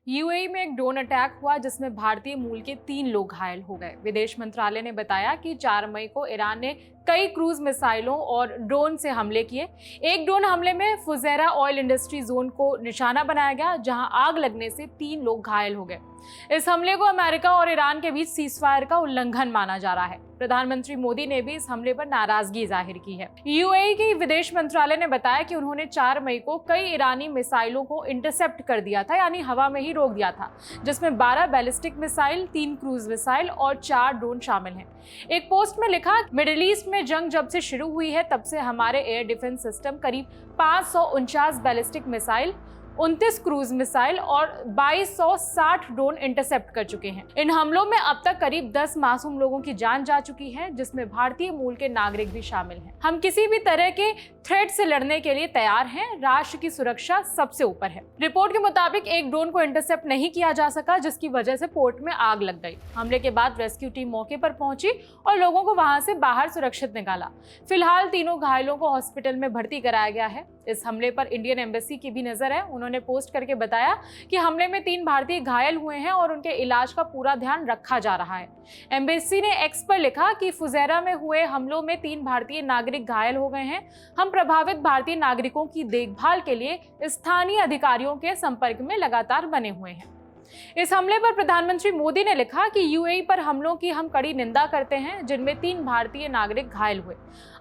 UAE में एक drone attack हुआ जिसमें भारतीय मूल के 3 लोग घायल हो गए। विदेश मंत्रालय ने बताया कि 4 मई को ईरान ने कई क्रूज मिसाइलों और ड्रोन से हमले किए। एक ड्रोन हमले में फुजैरा ऑयल इंडस्ट्री जोन को निशाना बनाया गया, जहां आग लगने से 3 लोग घायल हो गए। इस हमले को अमेरिका और ईरान के बीच सीजफायर का उल्लंघन माना जा रहा है। प्रधानमंत्री मोदी ने भी इस हमले पर नाराजगी जाहिर की है। यूएई की विदेश मंत्रालय ने बताया कि उन्होंने 4 मई को कई ईरानी मिसाइलों को इंटरसेप्ट कर दिया था, यानी हवा में ही रोक दिया था, जिसमें 12 बैलिस्टिक मिसाइल, 3 क्रूज मिसाइल और 4 ड्रोन शामिल हैं। एक पोस्ट में लिखा, मिडिल ईस्ट में जंग जब से शुरू हुई है तब से हमारे एयर डिफेंस सिस्टम करीब 549 बैलिस्टिक मिसाइल, 29 क्रूज मिसाइल और 2260 ड्रोन इंटरसेप्ट कर चुके हैं। इन हमलों में अब तक करीब 10 मासूम लोगों की जान जा चुकी है, जिसमें भारतीय मूल के नागरिक भी शामिल हैं। हम किसी भी तरह के थ्रेट से लड़ने के लिए तैयार हैं। राष्ट्र की सुरक्षा सबसे ऊपर है। रिपोर्ट के मुताबिक एक ड्रोन को इंटरसेप्ट नहीं किया जा सका, जिसकी वजह से पोर्ट में आग लग गई। हमले के बाद रेस्क्यू टीम मौके पर पहुंची और लोगों को वहां से बाहर सुरक्षित निकाला। फिलहाल तीनों घायलों को हॉस्पिटल में भर्ती कराया गया है। इस हमले पर इंडियन एम्बेसी की भी नजर है। उन्होंने पोस्ट करके बताया कि हमले में 3 भारतीय घायल हुए हैं और उनके इलाज का पूरा ध्यान रखा जा रहा है। एम्बेसी ने एक्स पर लिखा कि फुजैरा में हुए हमलों में 3 भारतीय नागरिक घायल हो गए हैं। हम प्रभावित भारतीय नागरिकों की देखभाल के लिए स्थानीय अधिकारियों के संपर्क में लगातार बने हुए हैं। इस हमले पर प्रधानमंत्री मोदी ने लिखा कि यूएई पर हमलों की हम कड़ी निंदा करते हैं, जिनमें 3 भारतीय नागरिक घायल हुए।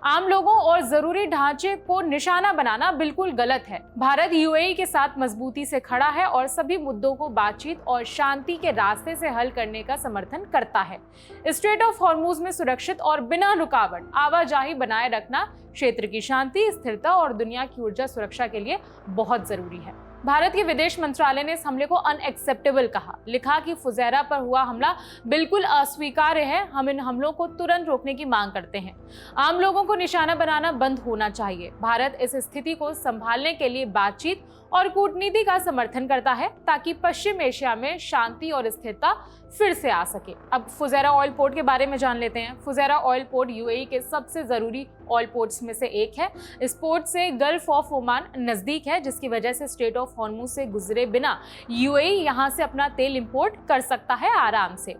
आम लोगों और जरूरी ढांचे को निशाना बनाना बिल्कुल गलत है। भारत यूएई के साथ मजबूती से खड़ा है और सभी मुद्दों को बातचीत और शांति के रास्ते से हल करने का समर्थन करता है। स्ट्रेट ऑफ हॉर्मुज में सुरक्षित और बिना रुकावट आवाजाही बनाए रखना क्षेत्र की शांति, स्थिरता और दुनिया की ऊर्जा सुरक्षा के लिए बहुत जरूरी है। भारत के विदेश मंत्रालय ने इस हमले को अनएक्सेप्टेबल कहा। लिखा कि फुजैरा पर हुआ हमला बिल्कुल अस्वीकार्य है। हम इन हमलों को तुरंत रोकने की मांग करते हैं। आम लोगों को निशाना बनाना बंद होना चाहिए। भारत इस स्थिति को संभालने के लिए बातचीत और कूटनीति का समर्थन करता है, ताकि पश्चिम एशिया में शांति और स्थिरता फिर से आ सके। अब फुजैरा ऑयल पोर्ट के बारे में जान लेते हैं। फुजैरा ऑयल पोर्ट यूएई के सबसे जरूरी ऑयल पोर्ट्स में से एक है। इस पोर्ट से गल्फ ऑफ ओमान नजदीक है, जिसकी वजह से स्ट्रेट ऑफ हॉर्मुज से गुजरे बिना यूएई यहां से अपना तेल इंपोर्ट कर सकता है आराम से।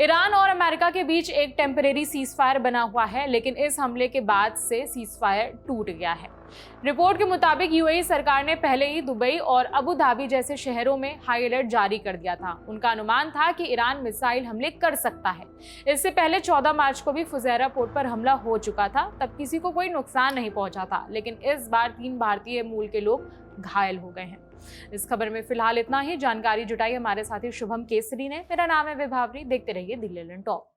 ईरान और अमेरिका के बीच एक टेम्परेरी सीजफायर बना हुआ है, लेकिन इस हमले के बाद से सीजफायर टूट गया है। रिपोर्ट के मुताबिक यूएई सरकार ने पहले ही दुबई और अबू धाबी जैसे शहरों में हाई अलर्ट जारी कर दिया था। उनका अनुमान था कि ईरान मिसाइल हमले कर सकता है। इससे पहले 14 मार्च को भी फुजैरा पोर्ट पर हमला हो चुका था। तब किसी को कोई नुकसान नहीं पहुंचा था, लेकिन इस बार 3 भारतीय मूल के लोग घायल हो गए हैं। इस खबर में फिलहाल इतना ही। जानकारी जुटाई हमारे साथी शुभम केसरी ने। मेरा नाम है विभावरी। देखते रहिए दिल्ली टॉप।